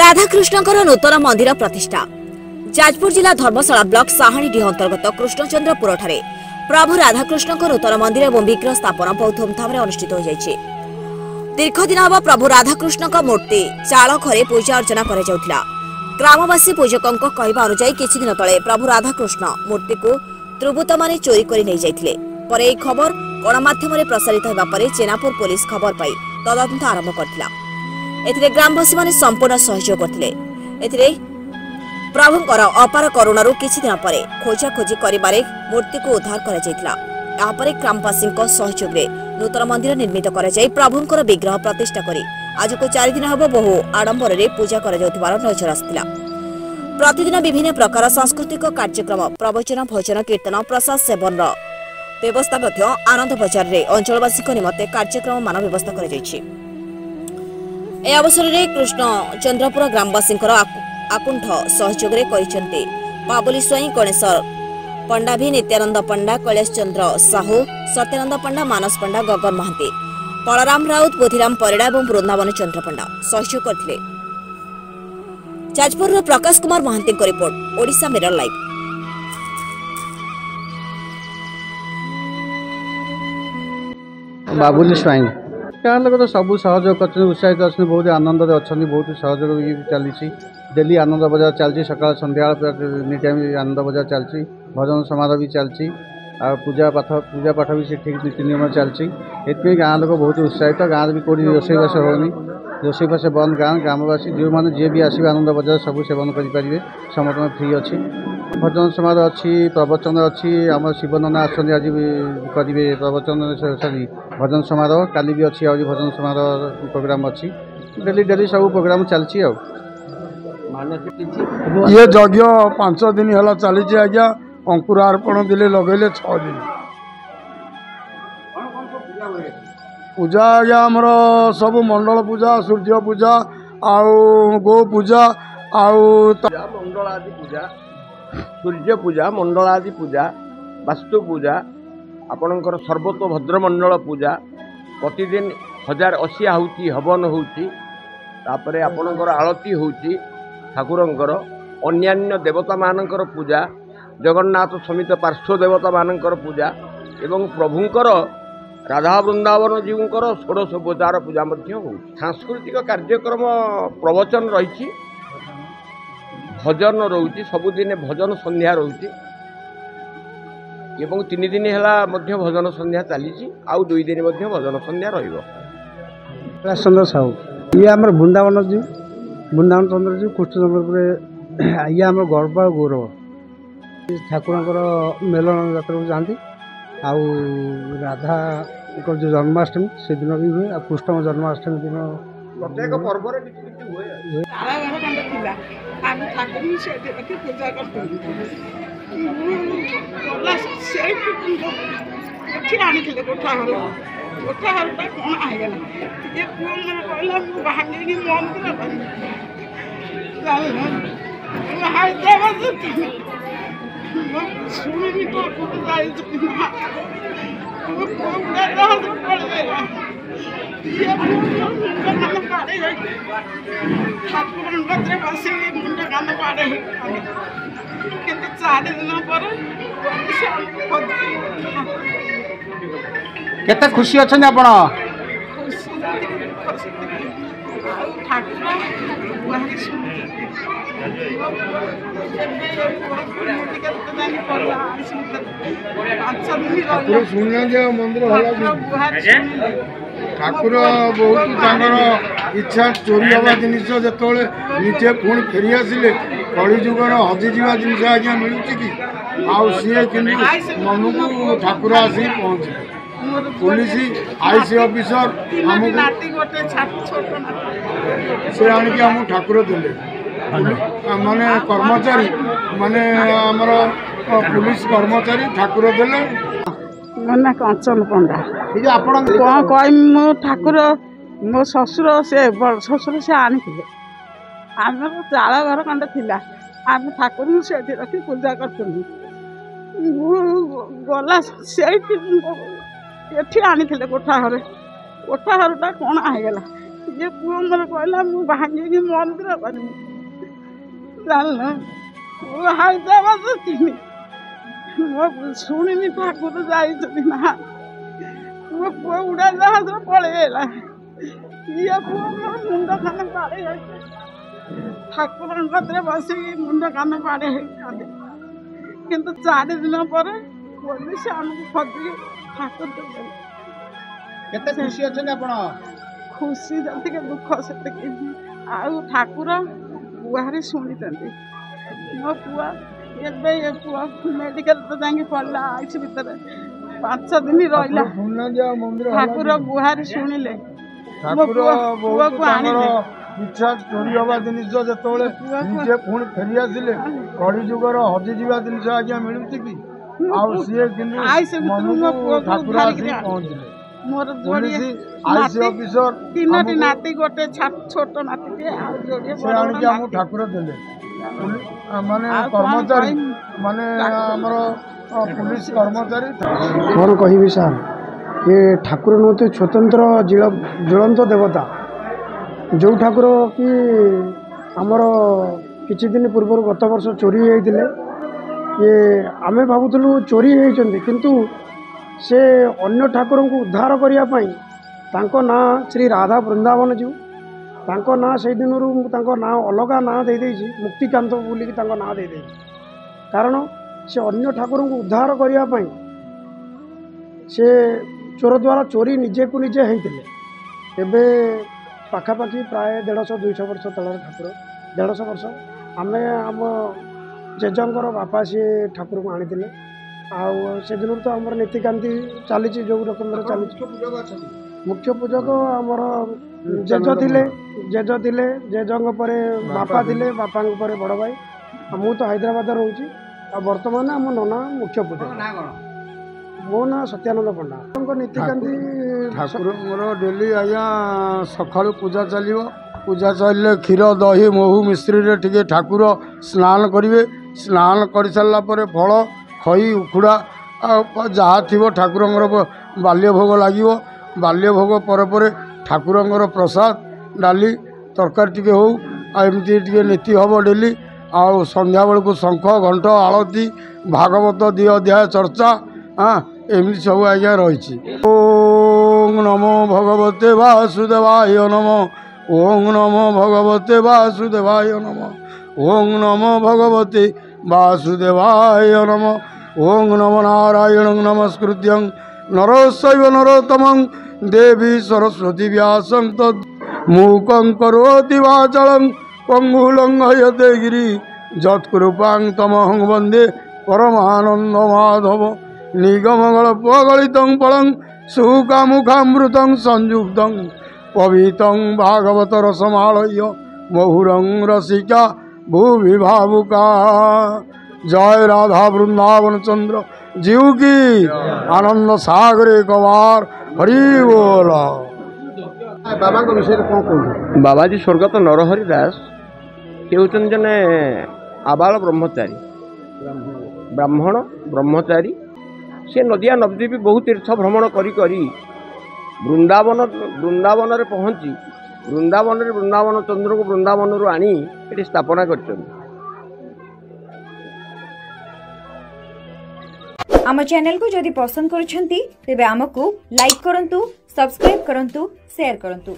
राधाकृष्णकर नूतन मंदिर प्रतिष्ठा जाजपुर जिला धर्मशाला ब्लॉक साहाणीडीह अंतर्गत कृष्णचंद्रपुर ठारे प्रभु राधाकृष्ण नूतन मंदिर और विग्रह स्थापना बहुत धूमधाम अनुष्ठित हो जाइए। दीर्घ दिन हम प्रभु राधाकृष्ण मूर्ति चाल घरे पूजा अर्चना कर ग्रामवासी पूजकों कहवा अनुसार किछि दिन तले प्रभु राधाकृष्ण मूर्ति को दुर्बृत्त माने चोरी कर नहीं जाइथिले। पर यह खबर गणमाध्यम प्रसारित होगा पर चेनापुर पुलिस खबर पाई तदंत आरंभ करथिला। एथिरे ग्रामवासी माने संपूर्ण सहयोग करथिले। प्रभुंकर अपार करुणारू किछि दिन पर खोजाखोजी करिबारे मूर्ति को उद्धार करा जायतिला। यहाँ पर ग्रामवासी सहयोग रे नूतन मंदिर निर्मित करा जाय प्रभुंकर विग्रह प्रतिष्ठा करी आज को 4 दिन हब बहु आडंबर रे पूजा करा जाउथिबार नजर आसिथिला। प्रतिदिन विभिन्न प्रकार सांस्कृतिक कार्यक्रम प्रवचन भजन कीर्तन प्रसाद सेवन व्यवस्था मध्य आनंद बजार रे अंचलवासी निमते कार्यक्रम मान व्यवस्था करा जायछि। ए अवसर में कृष्ण चंद्रपुर ग्रामवासी आकुंठ सहयोग करिसेंते बाबुली स्वाई गणेश पंडा भी नित्यानंद पंडा कैलाश चंद्र साहू सत्यानंद पंडा मानस पंडा गगन महांती बलराम राउत बोधिराम परिड़ा और वृंदावन चंद्र पंडा सहयोग करथिले। जाजपुर प्रकाश कुमार महांती को report Odisha mirror live. Babuli Swain गाँव लोग तो सब सहयोग कर उत्साहित अच्छे बहुत आनंद अच्छा बहुत सहयोग चली डेली आनंद बजार चलती सकाल सन्ध्या एनी टाइम आनंद बजार चलती भजन समारोह भी चलती आ पूजा पाठ भी ठीक नीति नियम चलती ये गाँव लोग बहुत उत्साहित गाँव भी कौटी रोषेईबास होनी रोषेईबास बंद ग्रामवासी जो मैंने जी भी आसवे आनंद बजार सब सेवन करेंगे समस्त फ्री अच्छी भजन समारोह अच्छी प्रवचन अच्छी आम शिवनना आसने आज करेंगे प्रवचन सॉरी भजन समारोह काली भी अच्छी आज भजन समारोह प्रोग्राम अच्छी डेली सब प्रोग्राम चलती आ ये यज्ञ 5 दिन है चली आज्ञा अंकुरार्पण दिले लगेले 6 दिन पूजा आज्ञा आमर सब मंडल पूजा सूर्य पूजा आउ गो पूजा आउ मंडल आदि पूजा सूर्य पूजा मंडल आदि पूजा वास्तु पूजा आपणकर सर्वतोभद्र मंडल पूजा प्रतिदिन 1080 आहुति हवन होउची तापरे आपणकर आलती होउची ठाकुरंकर अन्यान्य देवता मानकर पूजा जगन्नाथ समित पार्श्व देवता मानकर पूजा एवं प्रभुंकर राधा वृंदावन जीवंकर षोडश उपचार पूजा मध्य हो। सांस्कृतिक कार्यक्रम प्रवचन रही भजन रोची सबुदिने भजन संध्या रोची एवं 3 दिन है भजन संध्या चली आउ 2 दिन भजन संध्या चंद्र साहू ये आम वृंदावन जी वृंदावन चंद्र जी कृष्णचंद्रपुर ये आम गर्व और गौरव ठाकुर मेलन जात्रा जाती आउ राधा जो जन्माष्टमी से दिन भी हुए आ कृष्ण जन्माष्टमी दिन प्रत्येक पर्व गोटा हरटा कौन आएगा ये पुआ मेरे कहला भागे की मन कर चल हाय देवा सुनी भी तो कुछ जाई वो पूरा रात पड़ गया ये मुंडा कान पाड़े है ठाकुर नजर बसे मुंडा कान पाड़े है किंतु 4 दिन पर केते खुशी अच्छा आप मंदिर ठाकुर बहुत इच्छा चोरी हवा जिनिस जो निजे पुणी फेरी आसिले कली जुगर हजिजा जिन आज्ञा मिलूँ कि आउ सी कि मन को ठाकुर आसिक पहुँचे पुलिस आईसी ऑफिसर से आणिक आम ठाकुर देले माने कर्मचारी माने आमर पुलिस कर्मचारी ठाकुर देले मना कंचन पंडा कौन कह मो ठाकुर मो शशुर से शशुर से आनी आम चाल घर खंड थिला आम ठाकुर से रखी पूजा कर गला से ये आनी कोठा हरटा कौन आईगला ये पुओ मोर कहला मु भांगी मंदिर करमी जानल वो हैदराबाद थी मो शुणी ठाकुर जाइछथि ना मो पुओ उड़ा जहाज पळेला ये पुओ मोर मुंड खान पाड़े ठाकुर कतरे बस मुंड कान पाड़े किंतु 4 दिन पर पुलिस आमको खोजी ठाकुर केते खुशी अछन आपण खुशी जति दुख से आउ ठाकुर बुहारी शुणी मो पुआ ये पुआ मेडिकल तो जाके पड़ला आइस भितर 5 दिन रहा ठाकुर बुहारी शुणिले ठाकुर बहुत इच्छा चोरी हवा जिनिस जो निजे पुणी फेरी आसिले कड़ी जुगर हजिजा जिनिस आज्ञा मिलूची कि आउ सी ठाकुर आसिक पहुँचले मोर जोड़ी आईसी ऑफिसर 3टी नाती गोटे छोट नाती आम ठाकुर देले माने कर्मचारी माने हमर पुलिस कर्मचारी कौन कहि सार ये ठाकुर नौते स्वतंत्र ज्वलंत देवता जो ठाकुर कि आमर किछि दिन पूर्व गत वर्ष चोरी होइतिले ये आमे भाबुतलु चोरी होइचंदी किंतु से अन्य ठाकुर को उद्धार करिया पई तांको ना श्री राधा वृंदावन जीव तांको ना से दिन तांको ना अलगा ना दे देछि मुक्तिकांत बोली कि तांको ना दे देछि कारण से अन्य ठाकुर को उद्धार करिया पई से चोर द्वारा चोरी निजे को निजे होइतिले एबे पाखापाखि प्राय 150-200 वर्ष तलर ठाकुर 150 वर्ष आमे आम जेजंकर बापा सी ठाकुर को आनी से दिन तो आम नीतिकांति चली जो रकम चली मुख्य पूजक आमर जेज थे जेजंग पर बापा थे बापा बड़ भाई मु तो हैदराबाद रोची बर्तमान आम नना मुख्य पूजक मो ना सत्यानंद पंडा नीतिकांति ठाकुर डेली आज्ञा सका पूजा चलो पूजा चलिए क्षीर दही महू मिश्री टे ठाकुर स्नान करेंगे स्नान कर सारा फल खई उखुड़ा जहाँ थी ठाकुर बाल्य भोग लगे बाल्य भोग पर ठाकुर प्रसाद डाली तरकारी टे होमती नीति हम डेली आउ संध्या बेलू शंख घंट आलती भागवत 2 अध्याय चर्चा हाँ एमती सब आज्ञा रही। ओम नमो भगवते वासुदेवाय नमो ओम नमो भगवते वासुदेवाय नमो ओम नमो भगवते वासुदेवाय नमो ओम नमो नारायणं नमस्कृत्यं नरस्यैव नरोत्तमं देवी सरस्वती व्यासं तद् मूकं करोति वाचालं पंगुलं हयते गिरि यत्कृपां तमहं वन्दे परमानन्दमाधव निगमगलपगलितं फलं सुकामुखामृतं संयुक्तं पवितं भागवत रसमालय महुरं रसिका भूवि भावुका जय राधा वृंदावन चंद्र जीव की आनंद सागर एक बार हरि बोल। बाबा को विषय कौन कहूँ बाबाजी स्वर्गत नरहरि दास से होचन जने आबाल ब्रह्मचारी ब्राह्मण ब्रह्मचारी से नदिया नवद्वीप बहुत तीर्थ भ्रमण करी वृंदावन रे पहुँची वृंदावन चंद्र को वृंदावन रु आनी ये स्थापना कर आम चैनल को जदि पसंद करुछंती तेबे आमको लाइक करंतु सब्सक्राइब करंतु शेयर करंतु।